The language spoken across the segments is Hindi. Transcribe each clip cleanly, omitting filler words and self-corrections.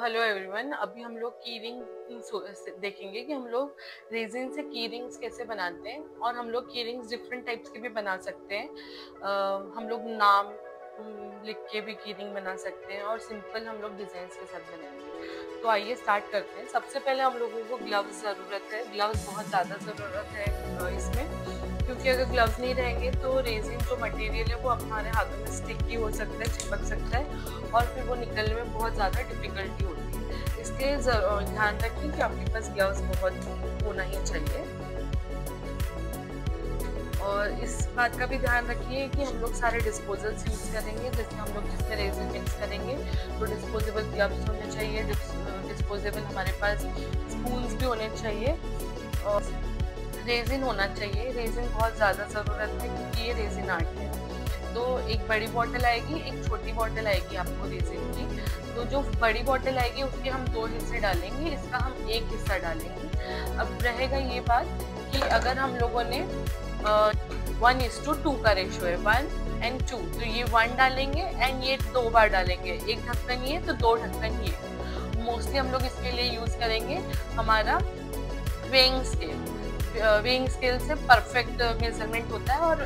हेलो एवरीवन, अभी हम लोग की रिंग देखेंगे कि हम लोग रेजिन से की रिंग्स कैसे बनाते हैं। और हम लोग की रिंग्स डिफरेंट टाइप्स के भी बना सकते हैं। हम लोग नाम लिख के भी की रिंग बना सकते हैं और सिंपल हम लोग डिजाइन के साथ बनाएंगे। तो आइए स्टार्ट करते हैं। सबसे पहले हम लोगों को ग्लव्स ज़रूरत है। ग्लव्स बहुत ज़्यादा ज़रूरत है इसमें, क्योंकि अगर ग्लव्स नहीं रहेंगे तो रेजिन जो मटेरियल है वो हमारे हाथों में स्टिकी हो सकता है, चिपक सकता है और फिर वो निकलने में बहुत ज़्यादा डिफिकल्टी होती है। इसलिए ध्यान रखिए कि आपके पास ग्लव्स बहुत होना ही चाहिए। और इस बात का भी ध्यान रखिए कि हम लोग सारे डिस्पोजल्स यूज करेंगे। जैसे हम लोग जिसमें रेजिन मिक्स करेंगे तो डिस्पोजेबल ग्लव्स होने चाहिए, डिस्पोजेबल हमारे पास स्पून्स भी होने चाहिए और रेजिन होना चाहिए। रेजिन बहुत ज़्यादा ज़रूरत है क्योंकि ये रेजिन आर्ट है। तो एक बड़ी बॉटल आएगी, एक छोटी बॉटल आएगी आपको रेजिन की। तो जो बड़ी बॉटल आएगी उसके हम 2 हिस्से डालेंगे, इसका हम 1 हिस्सा डालेंगे। अब रहेगा ये बात कि अगर हम लोगों ने 1:2 का रेशो है, 1 और 2, तो ये 1 डालेंगे एंड ये 2 बार डालेंगे। एक ढक्कन ये तो 2 ढक्कन ये। मोस्टली हम लोग इसके लिए यूज करेंगे हमारा वेइंग स्केल। वेइंग स्केल से परफेक्ट मेजरमेंट होता है और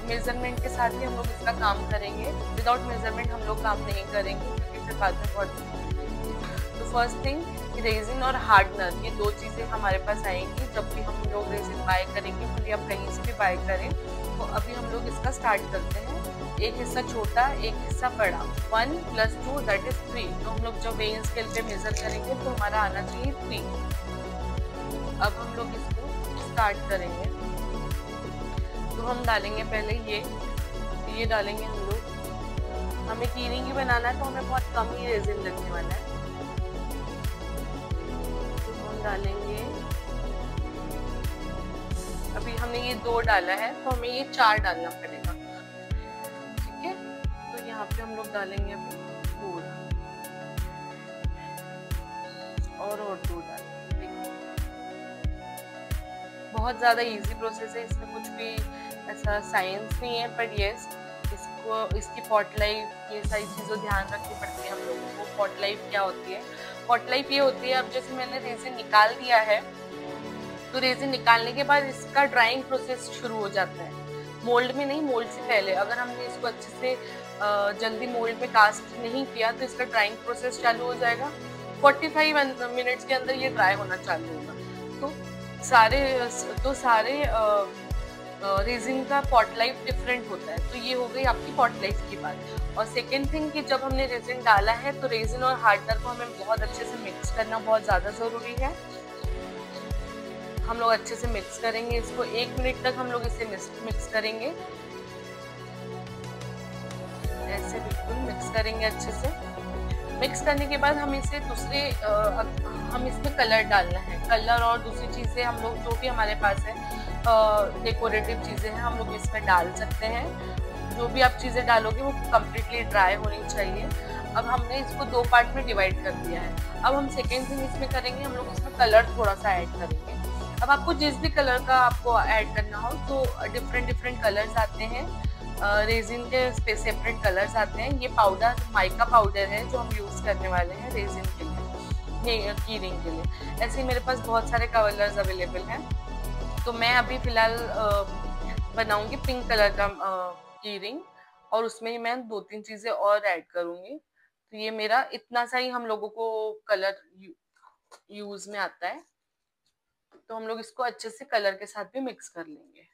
मेजरमेंट के साथ ही हम लोग इसका काम करेंगे। विदाउट मेजरमेंट हम लोग काम नहीं करेंगे क्योंकि फिर बाद में बहुत। तो फर्स्ट थिंग, रेजिन और हार्डनर, ये 2 चीज़ें हमारे पास आएंगी जब भी हम लोग रेजिन बाय करेंगे। फिर आप कहीं से भी बाय करें। तो अभी हम लोग इसका स्टार्ट करते हैं। एक हिस्सा छोटा, एक हिस्सा बड़ा। 1 + 2 दैट इज 3। तो हम लोग जब वेइंग स्केल पे मेजर करेंगे तो हमारा आना चाहिए 3। अब हम लोग इसको स्टार्ट करेंगे। तो हम डालेंगे पहले ये डालेंगे हम लोग। हमें की रिंग ही बनाना है तो हमें बहुत कम ही रेजिन लगने वाला है। तो हम डालेंगे, अभी हमने ये 2 डाला है तो हमें ये 4 डालना पड़ेगा। ठीक है, तो यहाँ पे हम लोग डालेंगे अभी 2 और 2 डालेंगे। बहुत ज़्यादा इजी प्रोसेस है, इसमें कुछ भी ऐसा साइंस नहीं है। पर यस, इसकी पॉट लाइफ, ये सारी चीज़ों ध्यान रखनी पड़ती है हम लोगों को। पॉट लाइफ क्या होती है? पॉट लाइफ ये होती है, अब जैसे मैंने रेजिन निकाल दिया है तो रेजिन निकालने के बाद इसका ड्राइंग प्रोसेस शुरू हो जाता है। मोल्ड में नहीं, मोल्ड से पहले अगर हमने इसको अच्छे से जल्दी मोल्ड में कास्ट नहीं किया तो इसका ड्राइंग प्रोसेस चालू हो जाएगा। 45 मिनट्स के अंदर ये ड्राई होना चालू होगा। तो सारे रेजिन का पॉट लाइफ डिफरेंट होता है। तो ये हो गई आपकी पॉट लाइफ की बात। और सेकेंड थिंग कि जब हमने रेजिन डाला है तो रेजिन और हार्डनर को हमें बहुत अच्छे से मिक्स करना बहुत ज़्यादा ज़रूरी है। हम लोग अच्छे से मिक्स करेंगे इसको। 1 मिनट तक हम लोग इसे मिक्स करेंगे। ऐसे बिल्कुल मिक्स करेंगे अच्छे से। मिक्स करने के बाद हम इसे हम इसमें कलर डालना है। कलर और दूसरी चीज़ें हम लोग जो भी हमारे पास है, डेकोरेटिव चीज़ें हैं, हम लोग इसमें डाल सकते हैं। जो भी आप चीज़ें डालोगे वो कम्प्लीटली ड्राई होनी चाहिए। अब हमने इसको 2 पार्ट में डिवाइड कर दिया है। अब हम सेकेंड थिंग इसमें करेंगे, हम लोग इसमें कलर थोड़ा सा ऐड करेंगे। अब आपको जिस भी कलर का आपको ऐड करना हो तो डिफरेंट कलर्स आते हैं। रेजिन के सेपरेट कलर्स आते हैं। ये पाउडर माइका पाउडर है जो हम यूज़ करने वाले हैं रेजिन के लिए, की रिंग के लिए। ऐसे ही मेरे पास बहुत सारे कलर्स अवेलेबल हैं। तो मैं अभी फिलहाल बनाऊंगी पिंक कलर का की रिंग और उसमें ही मैं 2-3 चीज़ें और ऐड करूंगी। तो ये मेरा इतना सा ही हम लोगों को कलर यूज में आता है। तो हम लोग इसको अच्छे से कलर के साथ भी मिक्स कर लेंगे।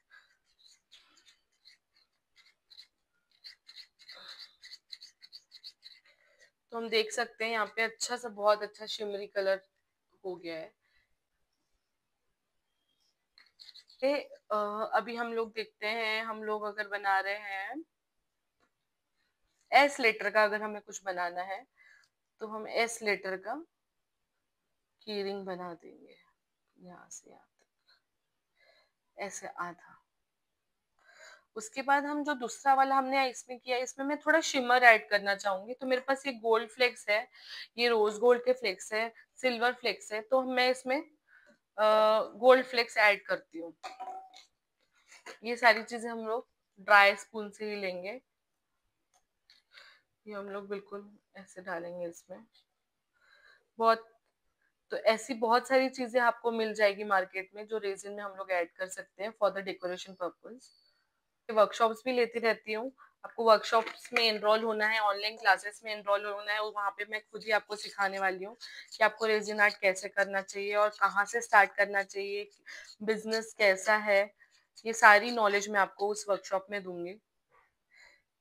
तो हम देख सकते हैं यहाँ पे अच्छा सा बहुत अच्छा शिमरी कलर हो गया है। अभी हम लोग देखते हैं, हम लोग अगर बना रहे हैं एस लेटर का, अगर हमें कुछ बनाना है तो हम एस लेटर का की रिंग बना देंगे। यहाँ से यहाँ तक ऐसे आधा। उसके बाद हम जो दूसरा वाला हमने इसमें किया, इसमें मैं थोड़ा शिमर ऐड करना चाहूंगी। तो मेरे पास ये गोल्ड फ्लेक्स है, ये रोज गोल्ड के फ्लेक्स है, सिल्वर फ्लेक्स है। तो मैं इसमें गोल्ड फ्लेक्स ऐड करती हूँ। ये सारी चीजें हम लोग ड्राई स्पून से ही लेंगे। ये हम लोग बिल्कुल ऐसे डालेंगे इसमें। बहुत तो ऐसी बहुत सारी चीजें आपको मिल जाएगी मार्केट में जो रेजिन में हम लोग ऐड कर सकते हैं for the decoration purpose. Workshops भी लेती रहती हूँ। आपको वर्कशॉप्स में एनरोल होना है, ऑनलाइन क्लासेस में एनरोल होना है, और वहाँ पे मैं खुद ही आपको सिखाने वाली हूँ कि आपको रेजिन आर्ट कैसे करना चाहिए और कहाँ से स्टार्ट करना चाहिए, बिजनेस कैसा है। ये सारी नॉलेज मैं आपको उस वर्कशॉप में दूंगी।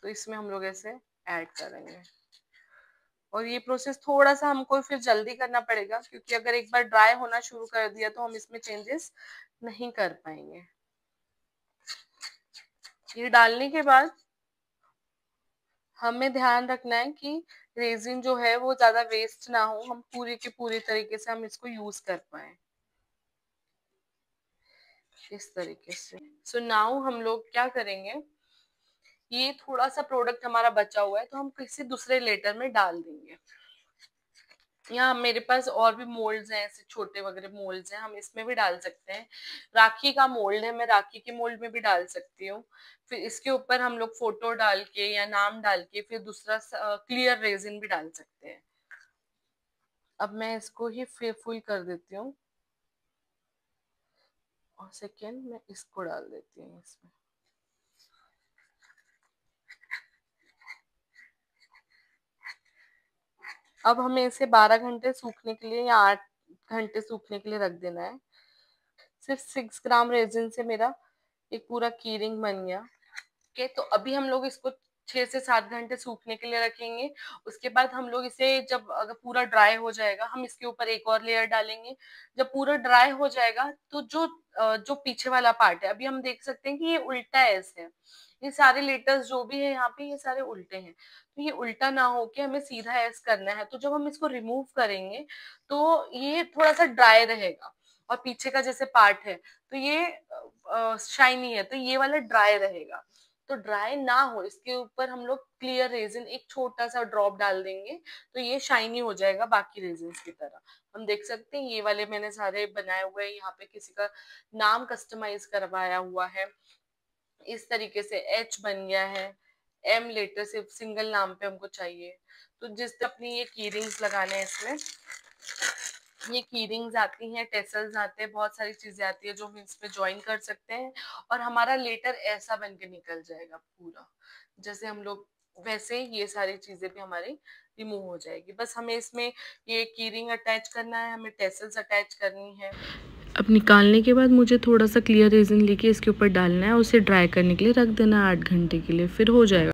तो इसमें हम लोग ऐसे ऐड करेंगे, और ये प्रोसेस थोड़ा सा हमको फिर जल्दी करना पड़ेगा, क्योंकि अगर एक बार ड्राई होना शुरू कर दिया तो हम इसमें चेंजेस नहीं कर पाएंगे। ये डालने के बाद हमें ध्यान रखना है कि रेजिन जो है वो ज्यादा वेस्ट ना हो, हम पूरी के पूरी तरीके से हम इसको यूज कर पाए इस तरीके से। सो नाउ हम लोग क्या करेंगे, ये थोड़ा सा प्रोडक्ट हमारा बचा हुआ है तो हम किसी दूसरे लेटर में डाल देंगे। यहाँ मेरे पास और भी मोल्ड्स हैं, ऐसे छोटे वगैरह मोल्ड्स हैं, हम इसमें भी डाल सकते हैं। राखी का मोल्ड है, मैं राखी के मोल्ड में भी डाल सकती हूँ। फिर इसके ऊपर हम लोग फोटो डाल के या नाम डाल के फिर दूसरा क्लियर रेजिन भी डाल सकते हैं। अब मैं इसको ही फुल कर देती हूँ, और सेकेंड मैं इसको डाल देती हूँ इसमें। अब हमें इसे 12 घंटे सूखने के लिए या 8 घंटे सूखने के लिए रख देना है। सिर्फ 6 ग्राम रेजिन से मेरा एक पूरा की रिंग बन गया। ओके, तो अभी हम लोग इसको 6 से 7 घंटे सूखने के लिए रखेंगे। उसके बाद हम लोग इसे, जब अगर पूरा ड्राई हो जाएगा, हम इसके ऊपर एक और लेयर डालेंगे। जब पूरा ड्राई हो जाएगा तो जो पीछे वाला पार्ट है, अभी हम देख सकते हैं कि ये उल्टा है ऐसे। ये सारे लेटर्स जो भी है यहाँ पे ये सारे उल्टे हैं, तो ये उल्टा ना हो के हमें सीधा एस करना है। तो जब हम इसको रिमूव करेंगे तो ये थोड़ा सा ड्राई रहेगा, और पीछे का जैसे पार्ट है तो ये शाइनी है, तो ये वाला ड्राई रहेगा। तो ड्राई ना हो इसके ऊपर हम लोग क्लियर रेजिन एक छोटा सा ड्रॉप डाल देंगे, तो ये शाइनी हो जाएगा बाकी रेजिन की तरह। हम देख सकते हैं ये वाले मैंने सारे बनाए हुए हैं, यहाँ पे किसी का नाम कस्टमाइज करवाया हुआ है। इस तरीके से एच बन गया है, एम लेटर सिर्फ सिंगल नाम पे हमको चाहिए। तो जिस अपनी ये की रिंग्स लगाने हैं इसमें, ये की रिंग्स आती हैं, टेसल्स आते हैं, बहुत सारी चीजें आती है जो हम इसमें ज्वाइन कर सकते हैं, और हमारा लेटर ऐसा बन के निकल जाएगा पूरा। जैसे हम लोग वैसे ये सारी चीजें भी हमारी रिमूव हो जाएगी। बस हमें इसमें ये की रिंग अटैच करना है, हमें टेसल्स अटैच करनी है। अब निकालने के बाद मुझे थोड़ा सा क्लियर रेजिन लेके इसके ऊपर डालना है, उसे ड्राई करने के लिए रख देना है 8 घंटे के लिए, फिर हो जाएगा।